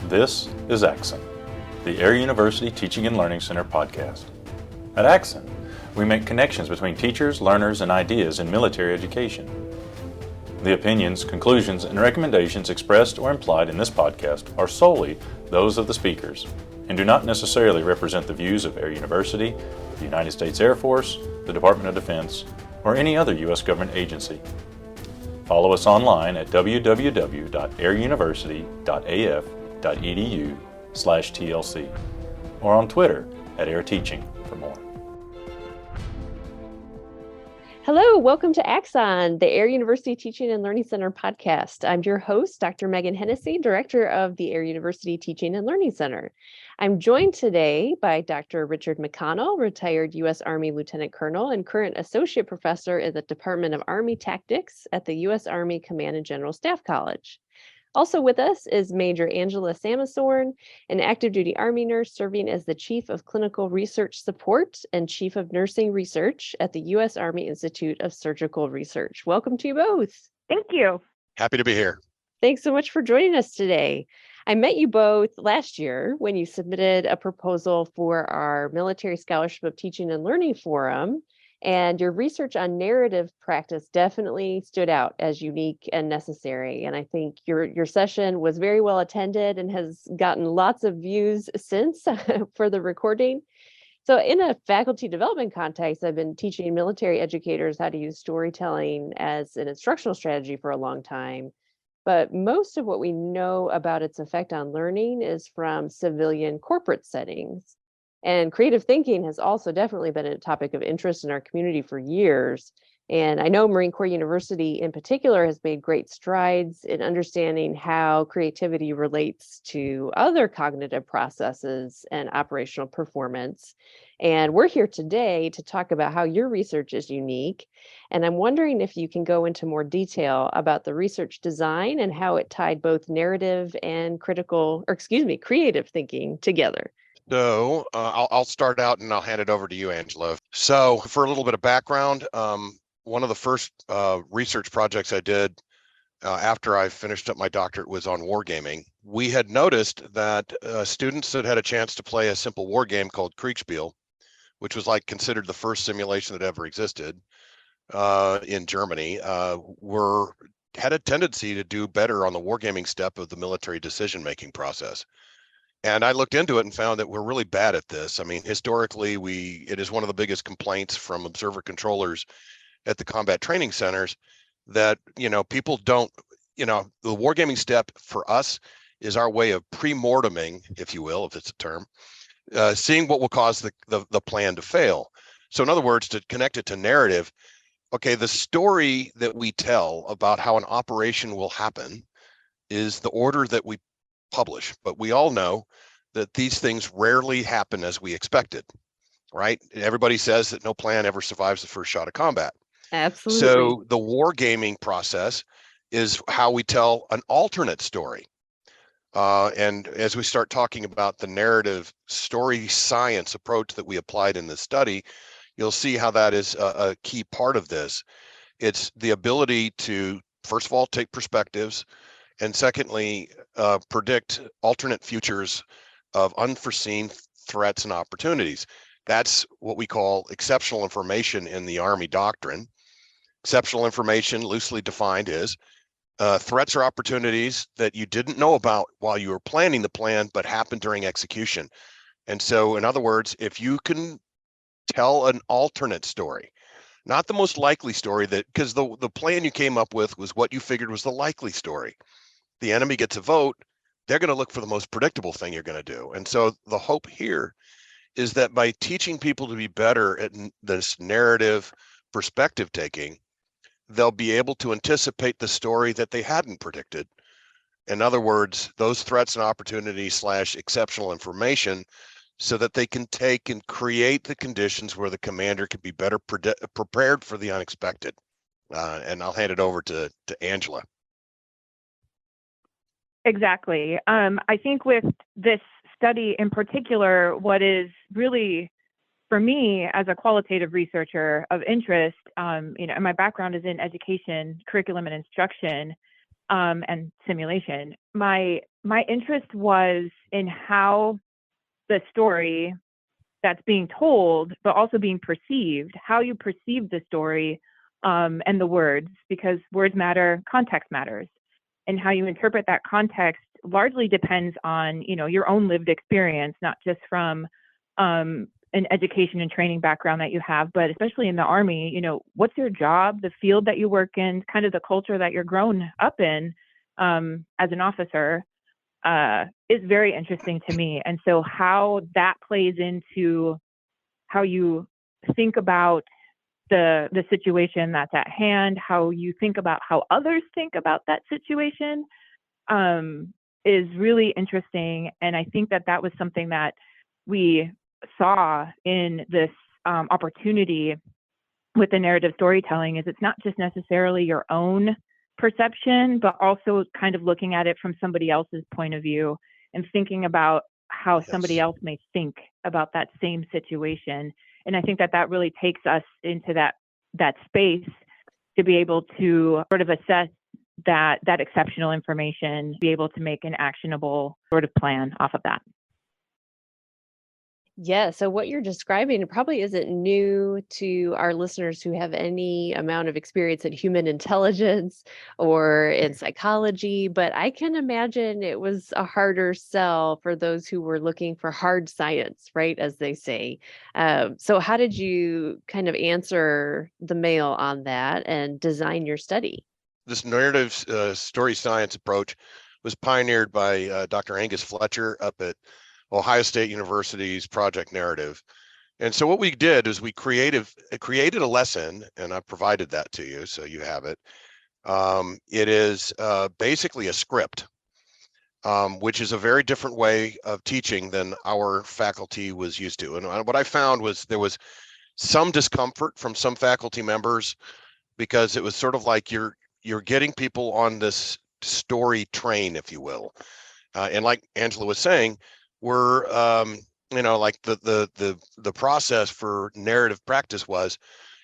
This is Axon, the Air University Teaching and Learning Center podcast. At Axon, we make connections between teachers, learners, and ideas in military education. The opinions, conclusions, and recommendations expressed or implied in this podcast are solely those of the speakers and do not necessarily represent the views of Air University, the United States Air Force, the Department of Defense, or any other U.S. government agency. Follow us online at www.airuniversity.af.edu/TLC or on Twitter at AirTeaching for more. Hello, welcome to Axon, the Air University Teaching and Learning Center podcast. I'm your host, Dr. Megan Hennessy, Director of the Air University Teaching and Learning Center. I'm joined today by Dr. Richard McConnell, retired U.S. Army Lieutenant Colonel and current Associate Professor in the Department of Army Tactics at the U.S. Army Command and General Staff College. Also with us is MAJ Angela Samosorn, an active duty Army nurse serving as the Chief of Clinical Research Support and Chief of Nursing Research at the U.S. Army Institute of Surgical Research. Welcome to you both. Thank you. Happy to be here. Thanks so much for joining us today. I met you both last year when you submitted a proposal for our Military Scholarship of Teaching and Learning Forum. And your research on narrative practice definitely stood out as unique and necessary. And I think your session was very well attended and has gotten lots of views since for the recording. So in a faculty development context, I've been teaching military educators how to use storytelling as an instructional strategy for a long time. But most of what we know about its effect on learning is from civilian corporate settings. And creative thinking has also definitely been a topic of interest in our community for years. And I know Marine Corps University in particular has made great strides in understanding how creativity relates to other cognitive processes and operational performance. And we're here today to talk about how your research is unique. And I'm wondering if you can go into more detail about the research design and how it tied both narrative and creative thinking together. So I'll start out and I'll hand it over to you, Angela. So for a little bit of background, one of the first research projects I did after I finished up my doctorate was on wargaming. We had noticed that students that had a chance to play a simple war game called Kriegspiel, which was like considered the first simulation that ever existed in Germany, had a tendency to do better on the wargaming step of the military decision-making process. And I looked into it and found that we're really bad at this. I mean, historically, it is one of the biggest complaints from observer controllers at the combat training centers that, people don't, the wargaming step for us is our way of pre-morteming, if you will, if it's a term, seeing what will cause the plan to fail. So in other words, to connect it to narrative, okay, the story that we tell about how an operation will happen is the order that we publish, but we all know that these things rarely happen as we expected, right? Everybody says that no plan ever survives the first shot of combat. Absolutely. So the wargaming process is how we tell an alternate story. And as we start talking about the narrative story science approach that we applied in this study, you'll see how that is a key part of this. It's the ability to, first of all, take perspectives, and secondly, predict alternate futures of unforeseen threats and opportunities. That's what we call exceptional information in the Army doctrine. Exceptional information, loosely defined, is threats or opportunities that you didn't know about while you were planning the plan, but happened during execution. And so, in other words, if you can tell an alternate story, not the most likely story, because the plan you came up with was what you figured was the likely story. The enemy gets a vote, they're going to look for the most predictable thing you're going to do. And so the hope here is that by teaching people to be better at this narrative perspective taking, they'll be able to anticipate the story that they hadn't predicted. In other words, those threats and opportunities / exceptional information, so that they can take and create the conditions where the commander can be better prepared for the unexpected. And I'll hand it over to Angela. Exactly. I think with this study in particular, what is really, for me as a qualitative researcher of interest, my background is in education, curriculum and instruction. and simulation. My interest was in how the story that's being told, but also being perceived, how you perceive the story and the words, because words matter, context matters. And how you interpret that context largely depends on, your own lived experience, not just from an education and training background that you have, but especially in the Army, what's your job, the field that you work in, kind of the culture that you're grown up in as an officer is very interesting to me. And so how that plays into how you think about the situation that's at hand, how you think about how others think about that situation is really interesting. And I think that was something that we saw in this opportunity with the narrative storytelling, is it's not just necessarily your own perception, but also kind of looking at it from somebody else's point of view and thinking about how somebody else may think about that same situation. And I think that really takes us into that space to be able to sort of assess that exceptional information, be able to make an actionable sort of plan off of that. Yeah, so what you're describing probably isn't new to our listeners who have any amount of experience in human intelligence or in psychology, but I can imagine it was a harder sell for those who were looking for hard science, right, as they say. So how did you kind of answer the mail on that and design your study? This narrative story science approach was pioneered by Dr. Angus Fletcher up at Ohio State University's Project Narrative. And so what we did is we created a lesson, and I provided that to you, so you have it. It is basically a script, which is a very different way of teaching than our faculty was used to. And what I found was there was some discomfort from some faculty members because it was sort of like you're getting people on this story train, if you will. And like Angela was saying, we're like the process for narrative practice was,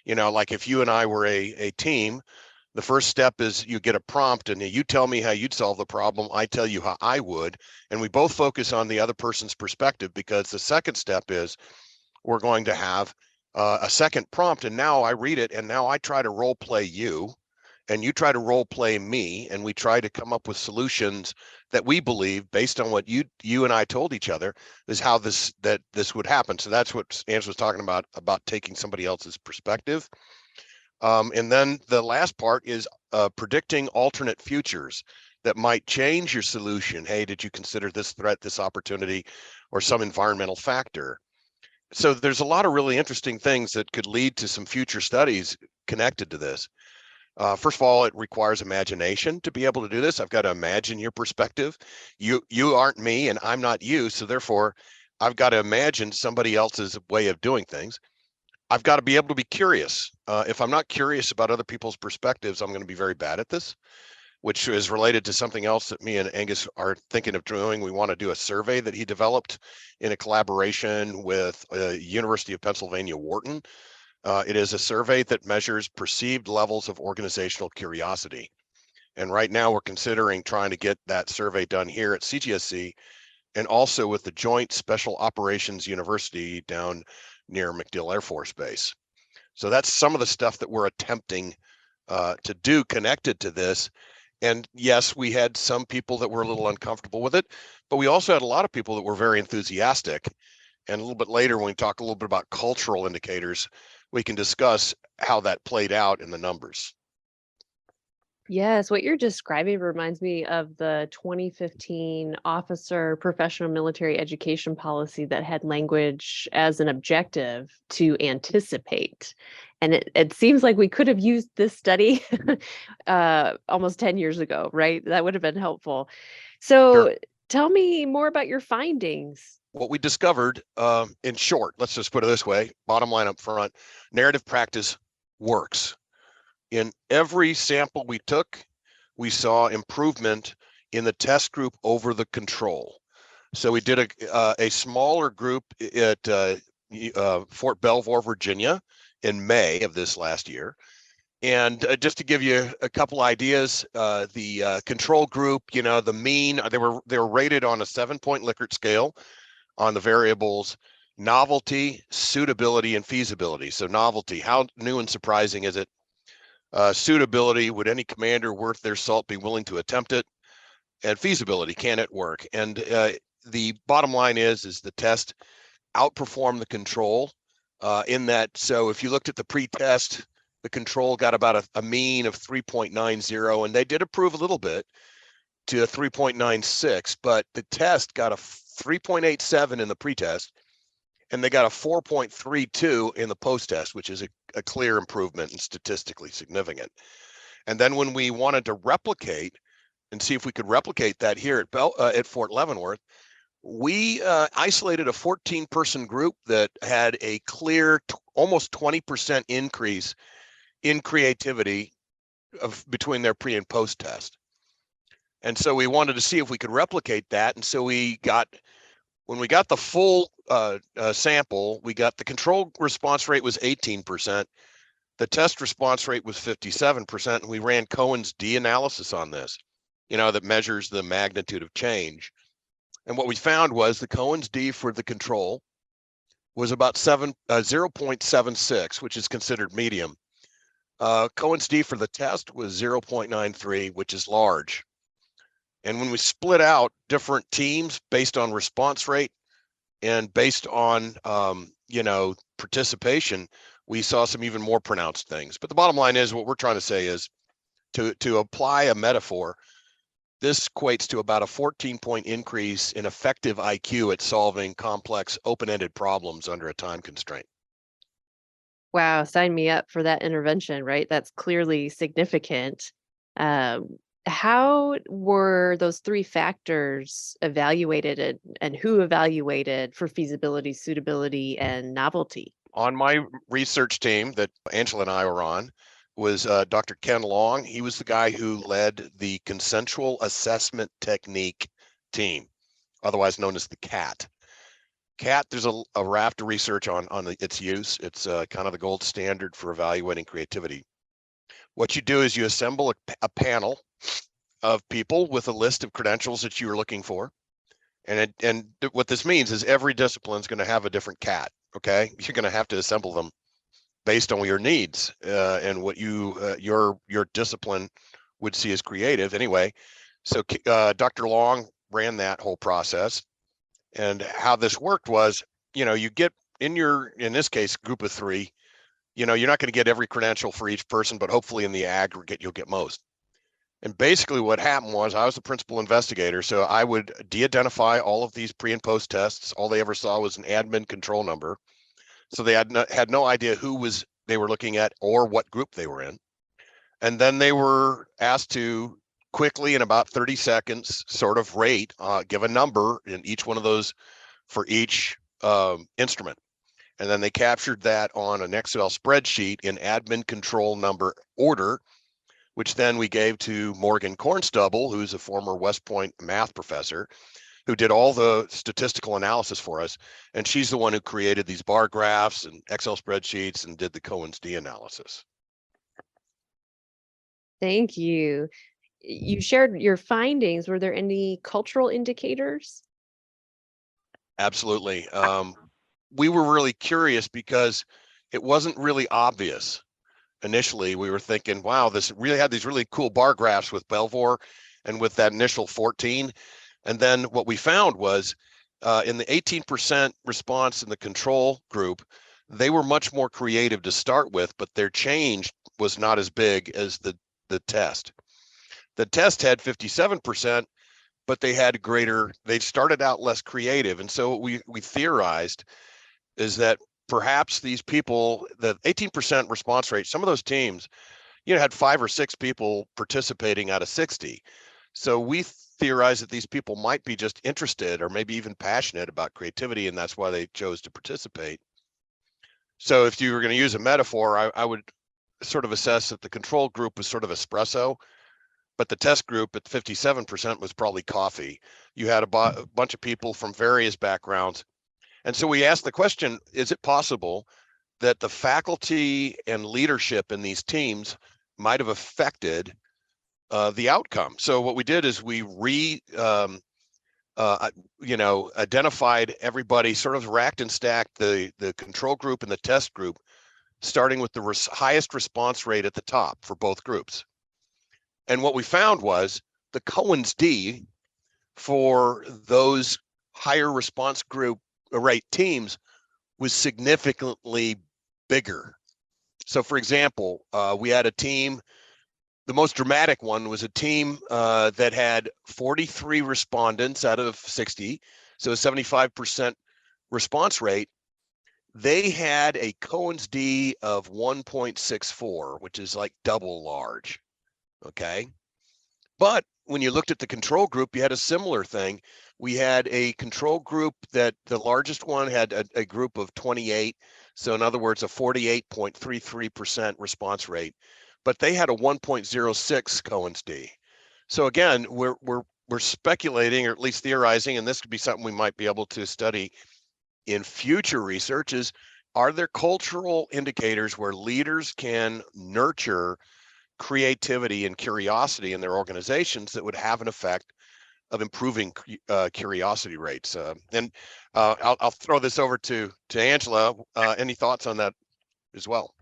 like if you and I were a team, the first step is you get a prompt and you tell me how you'd solve the problem, I tell you how I would, and we both focus on the other person's perspective, because the second step is we're going to have a second prompt, and now I read it and now I try to role play you and you try to role play me, and we try to come up with solutions that we believe, based on what you and I told each other, is how this would happen. So that's what Angela was talking about taking somebody else's perspective. And then the last part is predicting alternate futures that might change your solution. Hey, did you consider this threat, this opportunity, or some environmental factor? So there's a lot of really interesting things that could lead to some future studies connected to this. First of all, it requires imagination to be able to do this. I've got to imagine your perspective. You aren't me and I'm not you. So therefore, I've got to imagine somebody else's way of doing things. I've got to be able to be curious. If I'm not curious about other people's perspectives, I'm going to be very bad at this, which is related to something else that me and Angus are thinking of doing. We want to do a survey that he developed in a collaboration with University of Pennsylvania Wharton. It is a survey that measures perceived levels of organizational curiosity. And right now we're considering trying to get that survey done here at CGSC and also with the Joint Special Operations University down near MacDill Air Force Base. So that's some of the stuff that we're attempting to do connected to this. And yes, we had some people that were a little uncomfortable with it, but we also had a lot of people that were very enthusiastic. And a little bit later, when we talk a little bit about cultural indicators, we can discuss how that played out in the numbers. Yes, what you're describing reminds me of the 2015 Officer Professional Military Education Policy that had language as an objective to anticipate. And it seems like we could have used this study almost 10 years ago, right? That would have been helpful. So Sure. Tell me more about your findings. What we discovered, in short, let's just put it this way, bottom line up front, narrative practice works. In every sample we took, we saw improvement in the test group over the control. So we did a smaller group at Fort Belvoir, Virginia in May of this last year. And just to give you a couple ideas, the control group, the mean, they were rated on a 7-point Likert scale on the variables novelty, suitability, and feasibility. So novelty, how new and surprising is it? Suitability, would any commander worth their salt be willing to attempt it? And feasibility, can it work? And the bottom line is the test outperformed the control in that. So if you looked at the pre-test, the control got about a mean of 3.90, and they did improve a little bit to a 3.96, but the test got a 3.87 in the pre-test, and they got a 4.32 in the post-test, which is a clear improvement and statistically significant. And then when we wanted to replicate and see if we could replicate that here at Fort Leavenworth, we isolated a 14-person group that had a clear almost 20% increase in creativity between their pre and post test. And so we wanted to see if we could replicate that. And so when we got the full sample, we got the control response rate was 18%. The test response rate was 57%. And we ran Cohen's D analysis on this, that measures the magnitude of change. And what we found was the Cohen's D for the control was about 0.76, which is considered medium. Cohen's D for the test was 0.93, which is large. And when we split out different teams based on response rate and based on, participation, we saw some even more pronounced things. But the bottom line is, what we're trying to say is to apply a metaphor, this equates to about a 14-point increase in effective IQ at solving complex open-ended problems under a time constraint. Wow, sign me up for that intervention, right? That's clearly significant. How were those three factors evaluated, and who evaluated for feasibility, suitability, and novelty? On my research team that Angela and I were on was Dr. Ken Long. He was the guy who led the consensual assessment technique team, otherwise known as the CAT. CAT, there's a raft of research on its use. It's kind of the gold standard for evaluating creativity. What you do is you assemble a panel of people with a list of credentials that you are looking for. And what this means is every discipline is going to have a different CAT, okay? You're going to have to assemble them based on your needs and what your discipline would see as creative anyway. So Dr. Long ran that whole process. And how this worked was, you get in this case, group of three, you're not going to get every credential for each person, but hopefully in the aggregate, you'll get most. And basically what happened was I was the principal investigator. So I would de-identify all of these pre and post tests. All they ever saw was an admin control number. So they had no idea who they were looking at or what group they were in. And then they were asked to quickly, in about 30 seconds, sort of rate, give a number in each one of those for each instrument. And then they captured that on an Excel spreadsheet in admin control number order, which then we gave to Morgan Cornstubble, who's a former West Point math professor, who did all the statistical analysis for us. And she's the one who created these bar graphs and Excel spreadsheets and did the Cohen's D analysis. Thank you. You shared your findings. Were there any cultural indicators? Absolutely. We were really curious because it wasn't really obvious. Initially, we were thinking, wow, this really had these really cool bar graphs with Belvoir and with that initial 14. And then what we found was in the 18% response in the control group, they were much more creative to start with, but their change was not as big as the test. The test had 57%, but they started out less creative. And so what we theorized is that perhaps these people, the 18% response rate, some of those teams, had 5 or 6 people participating out of 60. So we theorized that these people might be just interested or maybe even passionate about creativity, and that's why they chose to participate. So if you were going to use a metaphor, I would sort of assess that the control group was sort of espresso, but the test group at 57% was probably coffee. You had a bunch of people from various backgrounds. And so we asked the question, is it possible that the faculty and leadership in these teams might have affected the outcome. So what we did is we identified everybody, sort of racked and stacked the control group and the test group, starting with the highest response rate at the top for both groups. And what we found was the Cohen's D for those higher response group rate teams was significantly bigger. So for example, we had a team, the most dramatic one was a team that had 43 respondents out of 60, so a 75% response rate. They had a Cohen's D of 1.64, which is like double large, okay? But when you looked at the control group, you had a similar thing. We had a control group that the largest one had a group of 28. So in other words, a 48.33% response rate, but they had a 1.06 Cohen's D. So again, we're speculating, or at least theorizing, and this could be something we might be able to study in future research, is are there cultural indicators where leaders can nurture creativity and curiosity in their organizations that would have an effect of improving curiosity rates? And I'll throw this over to Angela. Any thoughts on that as well?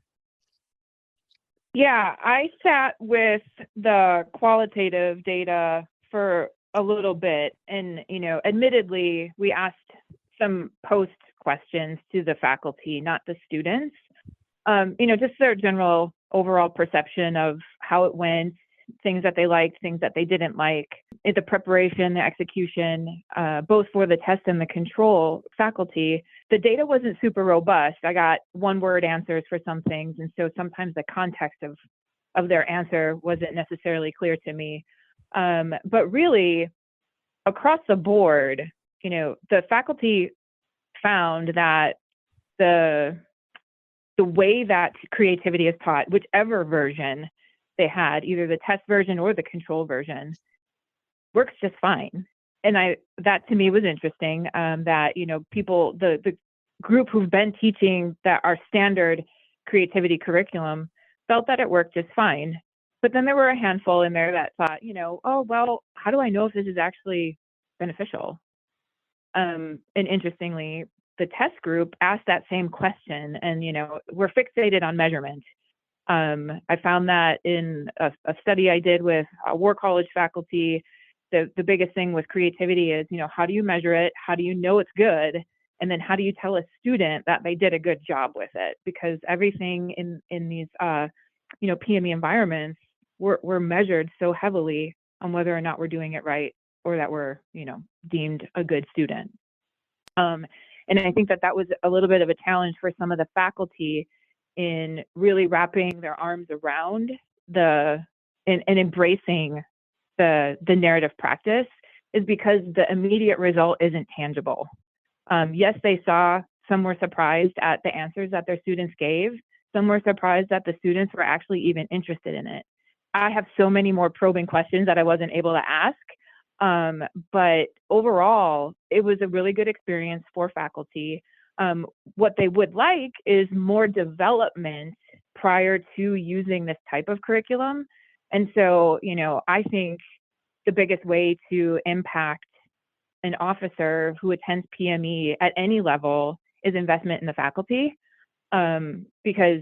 Yeah, I sat with the qualitative data for a little bit, and admittedly, we asked some post questions to the faculty, not the students. Just their general overall perception of how it went, things that they liked, things that they didn't like, the preparation, the execution, both for the test and the control faculty. The data wasn't super robust. I got one-word answers for some things, and so sometimes the context of their answer wasn't necessarily clear to me. But really, across the board, the faculty found that the way that creativity is taught, whichever version they had, either the test version or the control version, works just fine. And that to me was interesting, that, people, the group who've been teaching that our standard creativity curriculum felt that it worked just fine. But then there were a handful in there that thought, oh, well, how do I know if this is actually beneficial? And interestingly, the test group asked that same question, and, we're fixated on measurement. I found that in a study I did with War College faculty, the biggest thing with creativity is, how do you measure it? How do you know it's good? And then how do you tell a student that they did a good job with it? Because everything in these, PME environments, we're measured so heavily on whether or not we're doing it right, or that we're, deemed a good student. And I think that was a little bit of a challenge for some of the faculty in really wrapping their arms around and embracing the narrative practice, is because the immediate result isn't tangible. Yes, they saw, some were surprised at the answers that their students gave. Some were surprised that the students were actually even interested in it. I have so many more probing questions that I wasn't able to ask. But overall, it was a really good experience for faculty. What they would like is more development prior to using this type of curriculum. And so, I think the biggest way to impact an officer who attends PME at any level is investment in the faculty. Because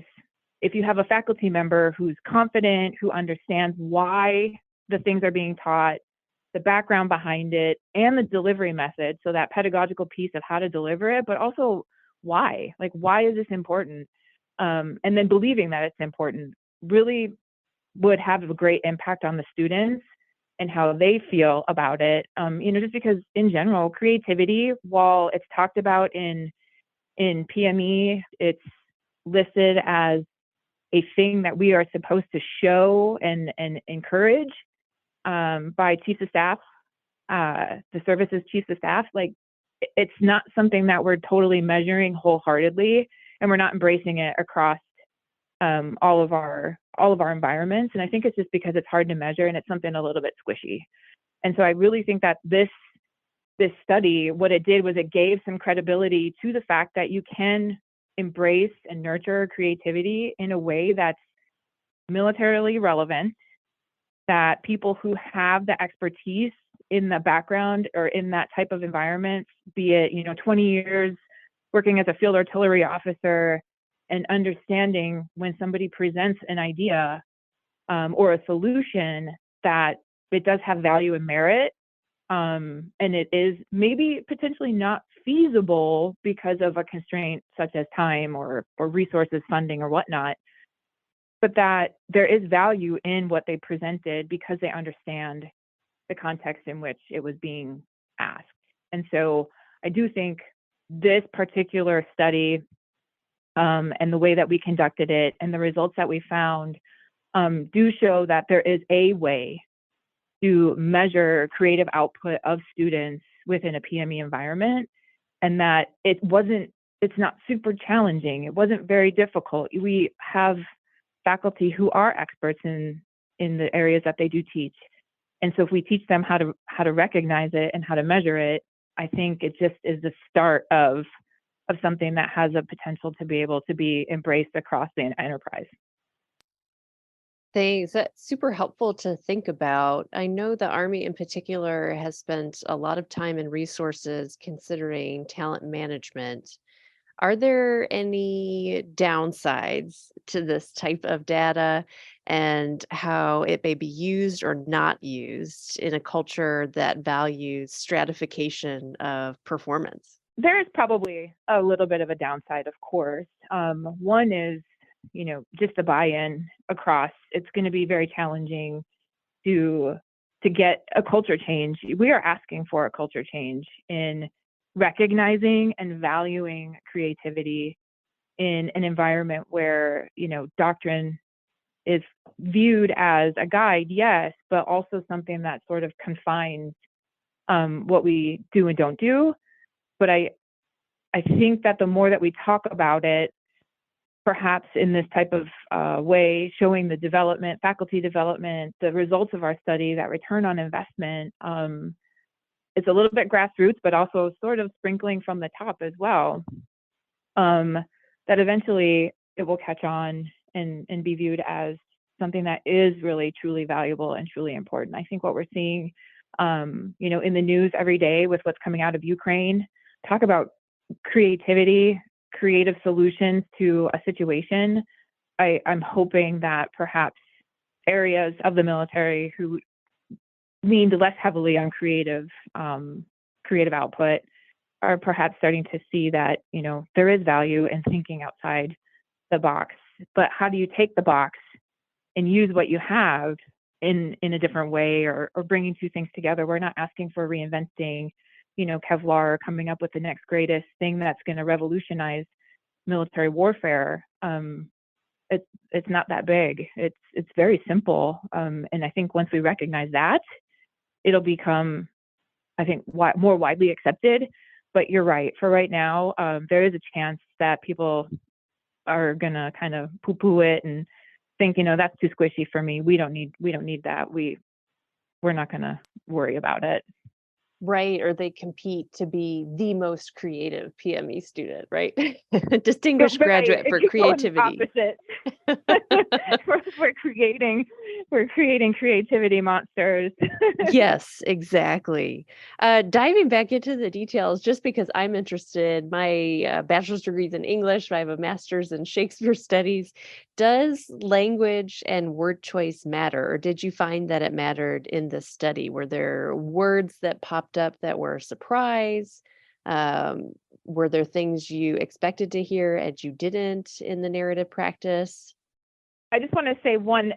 if you have a faculty member who's confident, who understands why the things are being taught, the background behind it, and the delivery method, so that pedagogical piece of how to deliver it, but also why is this important? And then believing that it's important really would have a great impact on the students and how they feel about it. Just because in general, creativity, while it's talked about in PME, it's listed as a thing that we are supposed to show and encourage by chiefs of staff, the services chiefs of staff. Like, it's not something that we're totally measuring wholeheartedly, and we're not embracing it across all of our environments. And I think it's just because it's hard to measure, and it's something a little bit squishy. And so I really think that this study, what it did was it gave some credibility to the fact that you can embrace and nurture creativity in a way that's militarily relevant, that people who have the expertise in the background or in that type of environment, be it, 20 years working as a field artillery officer and understanding when somebody presents an idea or a solution, that it does have value and merit. And it is maybe potentially not feasible because of a constraint such as time or resources, funding, or whatnot, but that there is value in what they presented because they understand the context in which it was being asked. And so I do think this particular study and the way that we conducted it and the results that we found do show that there is a way to measure creative output of students within a PME environment, and that it's not super challenging. It wasn't very difficult. We have faculty who are experts in the areas that they do teach. And so if we teach them how to recognize it and how to measure it, I think it just is the start of something that has a potential to be able to be embraced across the enterprise. Thanks. That's super helpful to think about. I know the Army in particular has spent a lot of time and resources considering talent management. Are there any downsides to this type of data and how it may be used or not used in a culture that values stratification of performance? There is probably a little bit of a downside, of course. One is, just the buy-in across. It's going to be very challenging to get a culture change. We are asking for a culture change in recognizing and valuing creativity in an environment where, doctrine is viewed as a guide, yes, but also something that sort of confines what we do and don't do. But I think that the more that we talk about it, perhaps in this type of way, showing the development, faculty development, the results of our study, that return on investment, it's a little bit grassroots, but also sort of sprinkling from the top as well, that eventually it will catch on and be viewed as something that is really, truly valuable and truly important. I think what we're seeing, in the news every day with what's coming out of Ukraine, talk about creativity, creative solutions to a situation. I'm hoping that perhaps areas of the military who leaned less heavily on creative output are perhaps starting to see that, there is value in thinking outside the box. But how do you take the box and use what you have in a different way, or bringing two things together? We're not asking for reinventing, Kevlar, coming up with the next greatest thing that's going to revolutionize military warfare. It's not that big. It's very simple. And I think once we recognize that, it'll become, I think, more widely accepted. But you're right. For right now, there is a chance that people are gonna kind of poo-poo it and think, that's too squishy for me. We don't need that. We're not gonna worry about it. Right, or they compete to be the most creative PME student, right? Distinguished graduate for creativity. We're creating creativity monsters. Yes, exactly. Diving back into the details, just because I'm interested, my bachelor's degree is in English, I have a master's in Shakespeare studies. Does language and word choice matter, or did you find that it mattered in this study? Were there words that popped up that were a surprise? Were there things you expected to hear and you didn't in the narrative practice? I just want to say one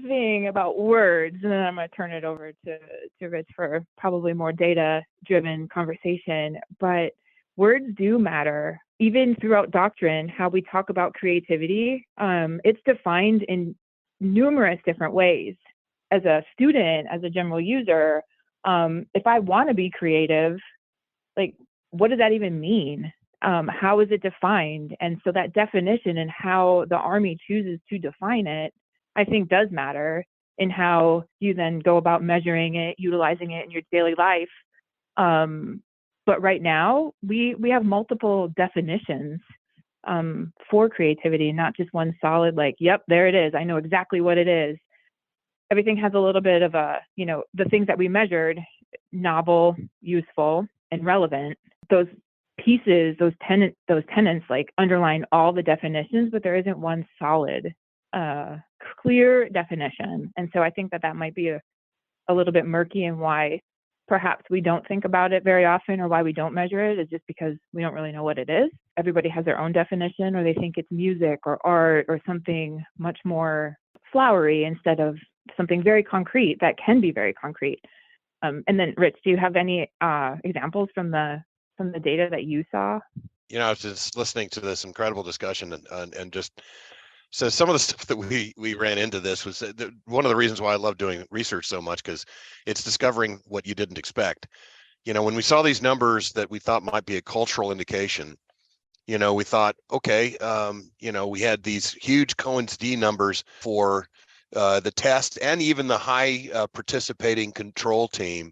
thing about words, and then I'm going to turn it over to Rich for probably more data-driven conversation. But words do matter. Even throughout doctrine, how we talk about creativity, it's defined in numerous different ways. As a student, as a general user, if I want to be creative, like, what does that even mean? How is it defined? And so that definition and how the Army chooses to define it, I think, does matter in how you then go about measuring it, utilizing it in your daily life. But right now, we have multiple definitions for creativity, not just one solid, like, yep, there it is. I know exactly what it is. Everything has a little bit of a, the things that we measured, novel, useful, and relevant. Those pieces, those tenets like underline all the definitions, but there isn't one solid, clear definition. And so I think that might be a little bit murky, and why perhaps we don't think about it very often, or why we don't measure it, is just because we don't really know what it is. Everybody has their own definition, or they think it's music or art or something much more flowery instead of something very concrete that can be very concrete. And then, Rich, do you have any examples from the data that you saw? I was just listening to this incredible discussion, and just so some of the stuff that we ran into this was one of the reasons why I love doing research so much, because it's discovering what you didn't expect. When we saw these numbers that we thought might be a cultural indication, we thought, okay, we had these huge Cohen's d numbers for the test, and even the high participating control team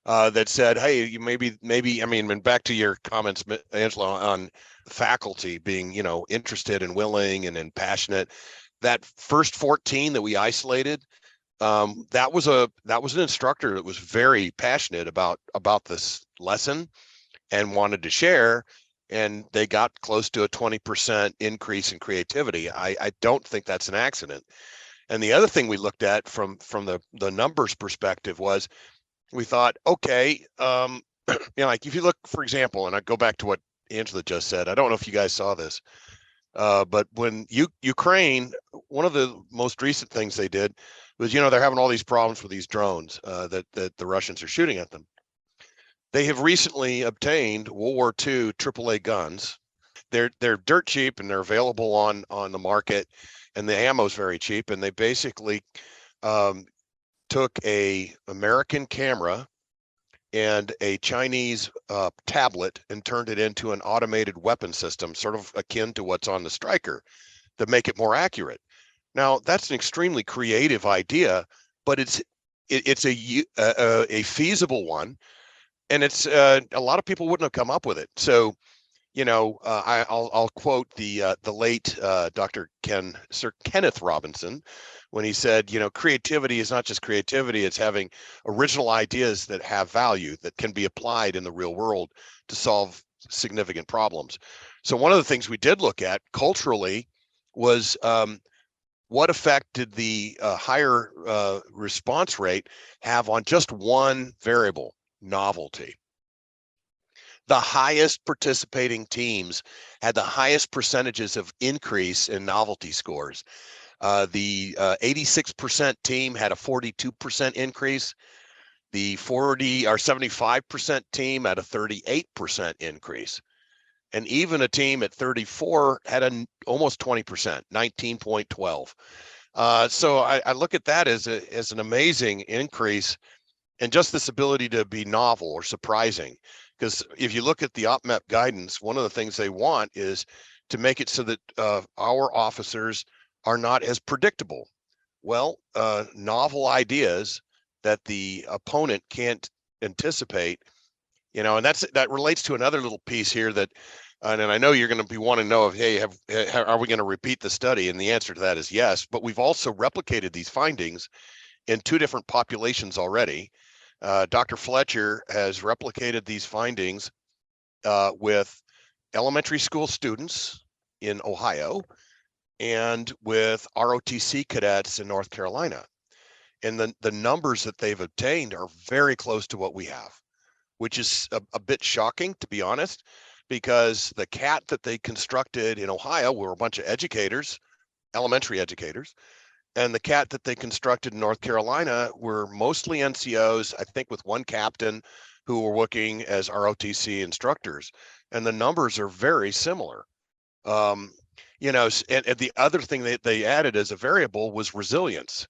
that said, hey, you maybe, I mean, and back to your comments, Angela, on faculty being, interested and willing and passionate. That first 14 that we isolated, that was an instructor that was very passionate about this lesson and wanted to share, and they got close to a 20% increase in creativity. I don't think that's an accident. And the other thing we looked at from the numbers perspective was, we thought, okay, like if you look, for example, and I go back to what Angela just said, I don't know if you guys saw this, but when Ukraine, one of the most recent things they did was, they're having all these problems with these drones that the Russians are shooting at them. They have recently obtained World War II AAA guns. They're dirt cheap, and they're available on the market, and the ammo is very cheap. And they basically took a American camera and a Chinese tablet and turned it into an automated weapon system, sort of akin to what's on the Stryker, to make it more accurate. Now, that's an extremely creative idea, but it's a feasible one, and it's a lot of people wouldn't have come up with it. So, I'll quote the late Dr. Sir Kenneth Robinson, when he said, creativity is not just creativity, it's having original ideas that have value, that can be applied in the real world to solve significant problems. So one of the things we did look at culturally was what effect did the higher response rate have on just one variable, novelty. The highest participating teams had the highest percentages of increase in novelty scores. The 86% team had a 42% increase. The 75% team had a 38% increase. And even a team at 34 had almost 20%, 19.12. So I look at that as an amazing increase, and just this ability to be novel or surprising. Because if you look at the OPMEP guidance, one of the things they want is to make it so that our officers are not as predictable. Well, novel ideas that the opponent can't anticipate, and that relates to another little piece here that, and I know you're going to be wanting to know if, hey, are we going to repeat the study? And the answer to that is yes, but we've also replicated these findings in 2 different populations already. Dr. Fletcher has replicated these findings with elementary school students in Ohio and with ROTC cadets in North Carolina. And the numbers that they've obtained are very close to what we have, which is a bit shocking, to be honest, because the CAT that they constructed in Ohio were a bunch of educators, elementary educators, and the CAT that they constructed in North Carolina were mostly NCOs, I think with one captain who were working as ROTC instructors. And the numbers are very similar. And the other thing that they added as a variable was resilience,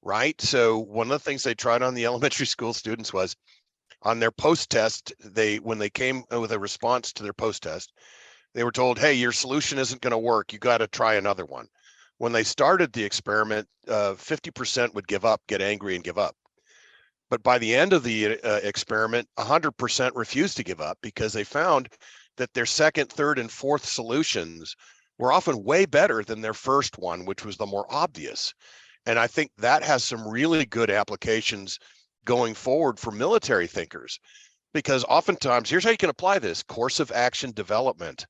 right? So one of the things they tried on the elementary school students was on their post-test, when they came with a response to their post-test, they were told, hey, your solution isn't going to work. You got to try another one. When they started the experiment, 50% would give up, get angry and give up. But by the end of the experiment, 100% refused to give up, because they found that their second, third, and fourth solutions were often way better than their first one, which was the more obvious. And I think that has some really good applications going forward for military thinkers, because oftentimes, here's how you can apply this: course of action development.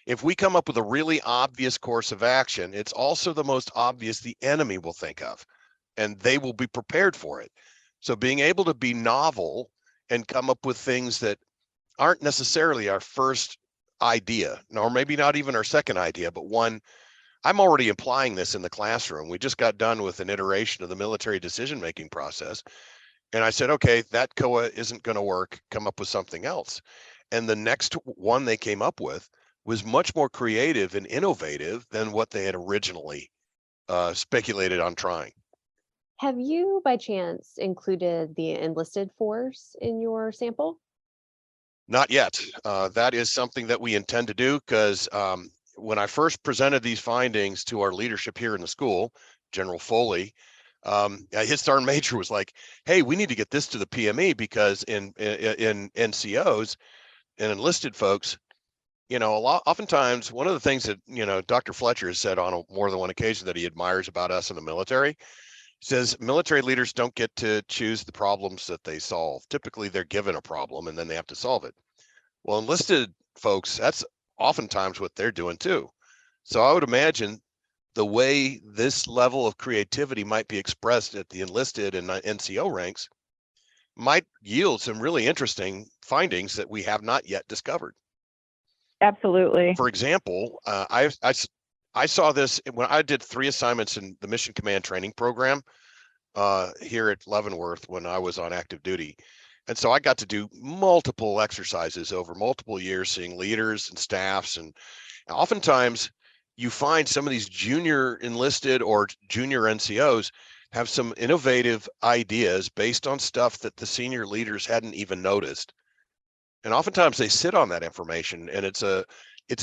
If we come up with a really obvious course of action, it's also the most obvious the enemy will think of, and they will be prepared for it. So being able to be novel and come up with things that aren't necessarily our first idea, or maybe not even our second idea, but one. I'm already applying this in the classroom. We just got done with an iteration of the military decision-making process. And I said, okay, that COA isn't going to work. Come up with something else. And the next one they came up with was much more creative and innovative than what they had originally speculated on trying. Have you, by chance, included the enlisted force in your sample? Not yet. That is something that we intend to do, because when I first presented these findings to our leadership here in the school, General Foley, his sergeant major was like, "Hey, we need to get this to the PME, because in NCOs and enlisted folks, oftentimes one of the things that Dr. Fletcher has said on more than one occasion that he admires about us in the military, says military leaders don't get to choose the problems that they solve. Typically, they're given a problem and then they have to solve it. Well, enlisted folks, that's oftentimes what they're doing too. So I would imagine the way this level of creativity might be expressed at the enlisted and NCO ranks might yield some really interesting findings that we have not yet discovered. Absolutely. For example, I saw this when I did 3 assignments in the Mission Command Training Program here at Leavenworth when I was on active duty. And so I got to do multiple exercises over multiple years, seeing leaders and staffs. And oftentimes you find some of these junior enlisted or junior NCOs have some innovative ideas based on stuff that the senior leaders hadn't even noticed. And oftentimes they sit on that information, and it's a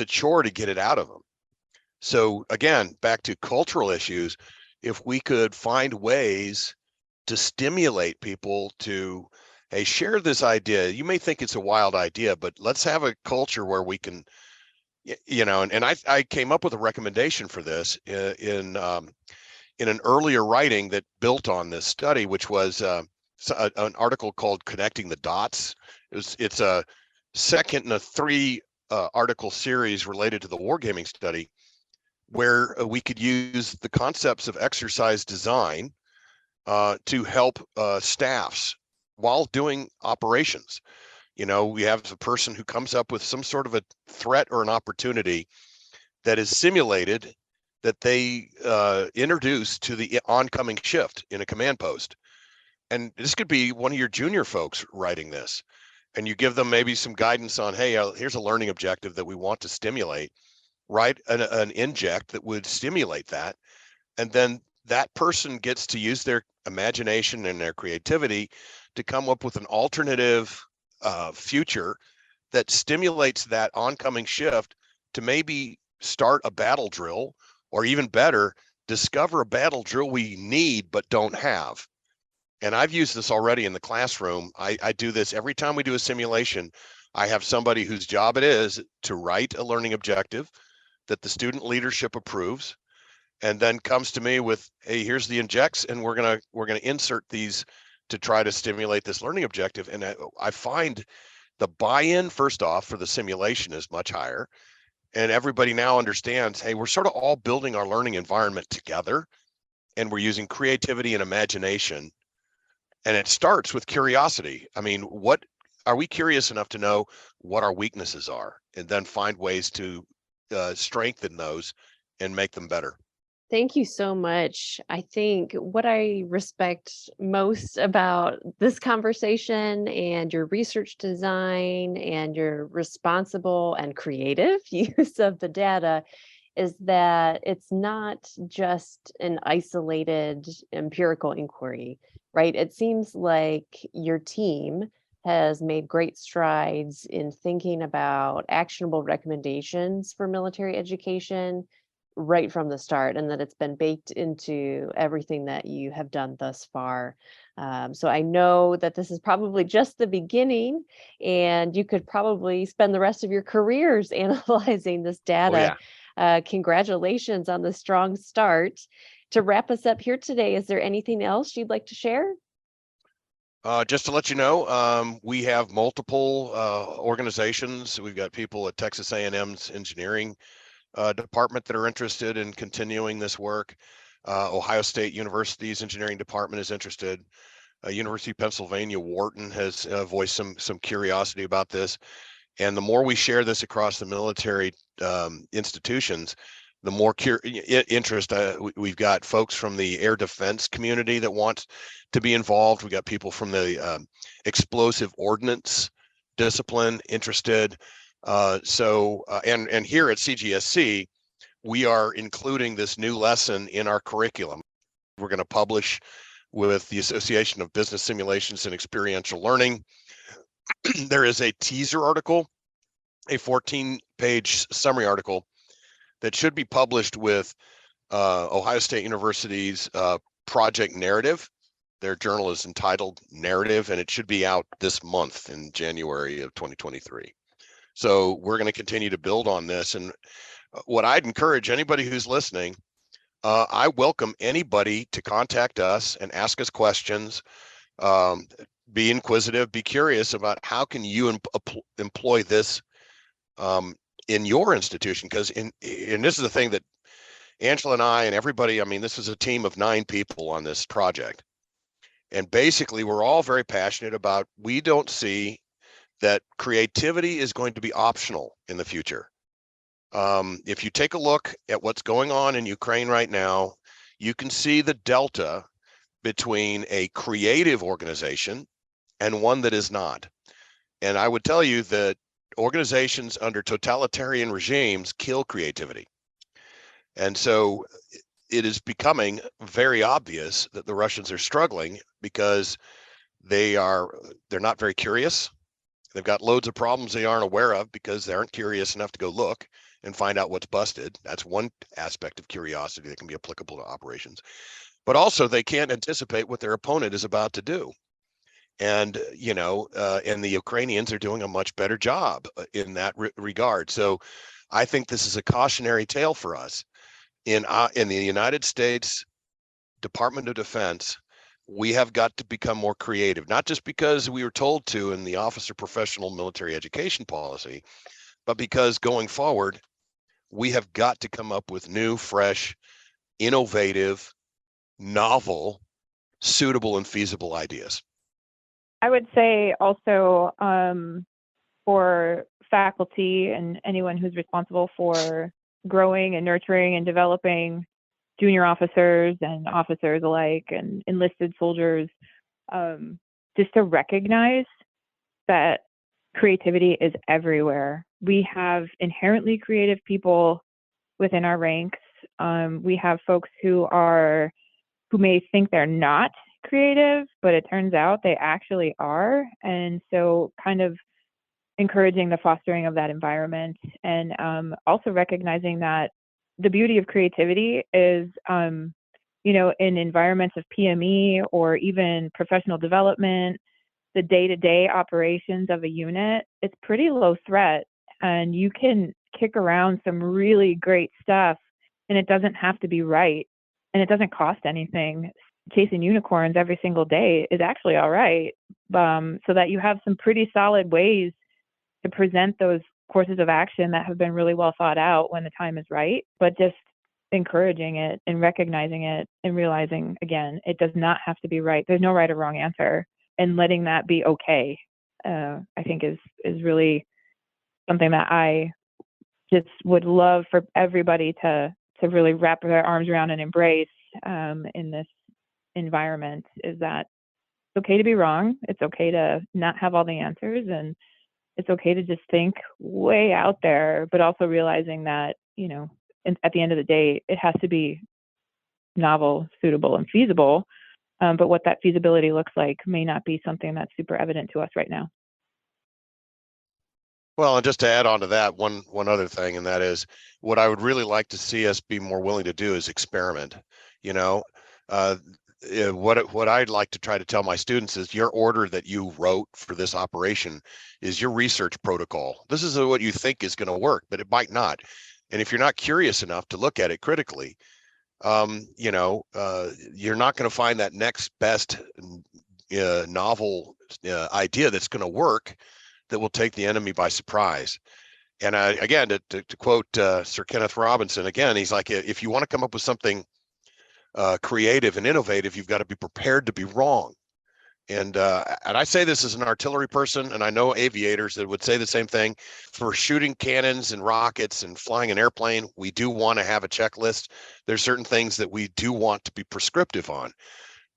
chore to get it out of them. So again, back to cultural issues, if we could find ways to stimulate people to, hey, share this idea. You may think it's a wild idea, but let's have a culture where we can, and I came up with a recommendation for this in an earlier writing that built on this study, which was an article called Connecting the Dots. It's a second in a 3 article series related to the wargaming study, where we could use the concepts of exercise design to help staffs while doing operations. We have a person who comes up with some sort of a threat or an opportunity that is simulated, that they introduce to the oncoming shift in a command post. And this could be one of your junior folks writing this. And you give them maybe some guidance on, hey, here's a learning objective that we want to stimulate. Write an inject that would stimulate that. And then that person gets to use their imagination and their creativity to come up with an alternative future that stimulates that oncoming shift to maybe start a battle drill, or even better, discover a battle drill we need but don't have. And I've used this already in the classroom. I do this every time we do a simulation. I have somebody whose job it is to write a learning objective that the student leadership approves, and then comes to me with, hey, here's the injects, and we're gonna insert these to try to stimulate this learning objective. And I find the buy-in, first off, for the simulation is much higher. And everybody now understands, hey, we're sort of all building our learning environment together, and we're using creativity and imagination. And it starts with curiosity. I mean, what are we curious enough to know what our weaknesses are, and then find ways to strengthen those and make them better. Thank you so much. I think what I respect most about this conversation and your research design and your responsible and creative use of the data is that it's not just an isolated empirical inquiry, right? It seems like your team has made great strides in thinking about actionable recommendations for military education right from the start, and that it's been baked into everything that you have done thus far. So I know that this is probably just the beginning, and you could probably spend the rest of your careers analyzing this Oh data. yeah. Congratulations on the strong start. To wrap us up here today, is there anything else you'd like to share? Just to let you know, we have multiple organizations. We've got people at Texas A&M's engineering department that are interested in continuing this work. Ohio State University's engineering department is interested. University of Pennsylvania Wharton has voiced some curiosity about this. And the more we share this across the military institutions, the more interest. We've got folks from the air defense community that want to be involved. We've got people from the explosive ordnance discipline interested. And here at CGSC, we are including this new lesson in our curriculum. We're going to publish with the Association of Business Simulations and Experiential Learning. There is a teaser article, a 14-page summary article that should be published with Ohio State University's project narrative. Their journal is entitled Narrative, and it should be out this month in January of 2023. So we're going to continue to build on this. And what I'd encourage anybody who's listening, I welcome anybody to contact us and ask us questions. Be inquisitive, be curious about how can you employ this in your institution, because and this is the thing that Angela and I and everybody, I mean, this is a team of 9 people on this project. And basically, we're all very passionate about, we don't see that creativity is going to be optional in the future. If you take a look at what's going on in Ukraine right now, you can see the delta between a creative organization and one that is not. And I would tell you that organizations under totalitarian regimes kill creativity. And so it is becoming very obvious that the Russians are struggling because they're not very curious. They've got loads of problems they aren't aware of because they aren't curious enough to go look and find out what's busted. That's one aspect of curiosity that can be applicable to operations. But also they can't anticipate what their opponent is about to do. And, and the Ukrainians are doing a much better job in that regard. So I think this is a cautionary tale for us. In the United States Department of Defense, we have got to become more creative, not just because we were told to in the Officer Professional Military Education Policy, but because going forward, we have got to come up with new, fresh, innovative, novel, suitable, and feasible ideas. I would say also for faculty and anyone who's responsible for growing and nurturing and developing junior officers and officers alike and enlisted soldiers, just to recognize that creativity is everywhere. We have inherently creative people within our ranks. We have folks who may think they're not creative, but it turns out they actually are. And so kind of encouraging the fostering of that environment, and also recognizing that the beauty of creativity is, in environments of PME or even professional development, the day-to-day operations of a unit, it's pretty low threat, and you can kick around some really great stuff, and it doesn't have to be right, and it doesn't cost anything. Chasing unicorns every single day is actually all right, so that you have some pretty solid ways to present those courses of action that have been really well thought out when the time is right, but just encouraging it and recognizing it and realizing, again, it does not have to be right. There's no right or wrong answer, and letting that be okay, I think is really something that I just would love for everybody to really wrap their arms around and embrace in this environment, is that it's okay to be wrong. It's okay to not have all the answers, and it's okay to just think way out there, but also realizing that, at the end of the day, it has to be novel, suitable, and feasible. But what that feasibility looks like may not be something that's super evident to us right now. Well, and just to add on to that, one other thing, and that is what I would really like to see us be more willing to do is experiment. You know, what I'd like to try to tell my students is your order that you wrote for this operation is your research protocol. This is what you think is going to work, but it might not. And if you're not curious enough to look at it critically, you're not going to find that next best novel idea that's going to work, that will take the enemy by surprise. And again, to quote Sir Kenneth Robinson, again, he's like, if you want to come up with something creative and innovative, you've got to be prepared to be wrong. And I say this as an artillery person, and I know aviators that would say the same thing. For shooting cannons and rockets and flying an airplane, we do want to have a checklist. There's certain things that we do want to be prescriptive on,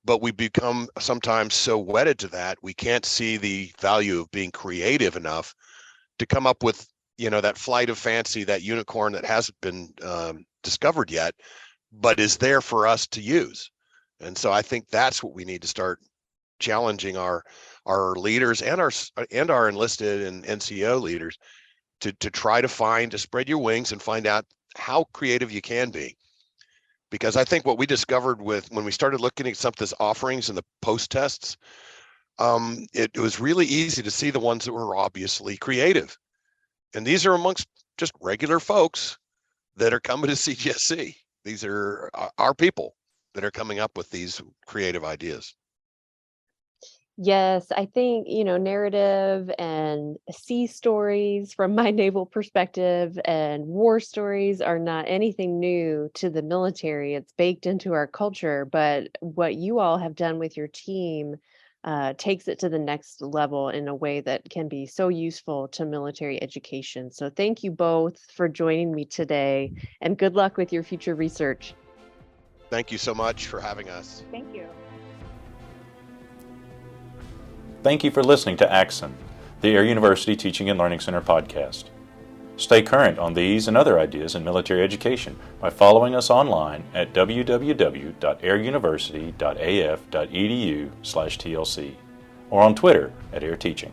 but we become sometimes so wedded to that, we can't see the value of being creative enough to come up with, that flight of fancy, that unicorn that hasn't been discovered yet, but is there for us to use. And so I think that's what we need to start challenging our leaders and our enlisted and NCO leaders to try to spread your wings and find out how creative you can be. Because I think what we discovered when we started looking at some of these offerings and the post tests, it was really easy to see the ones that were obviously creative. And these are amongst just regular folks that are coming to CGSC. These are our people that are coming up with these creative ideas. Yes, I think, narrative and sea stories from my naval perspective and war stories are not anything new to the military. It's baked into our culture. But what you all have done with your team takes it to the next level in a way that can be so useful to military education. So thank you both for joining me today, and good luck with your future research. Thank you so much for having us. Thank you. Thank you for listening to Axon, the Air University Teaching and Learning Center podcast. Stay current on these and other ideas in military education by following us online at www.airuniversity.af.edu/TLC or on Twitter @AirTeaching.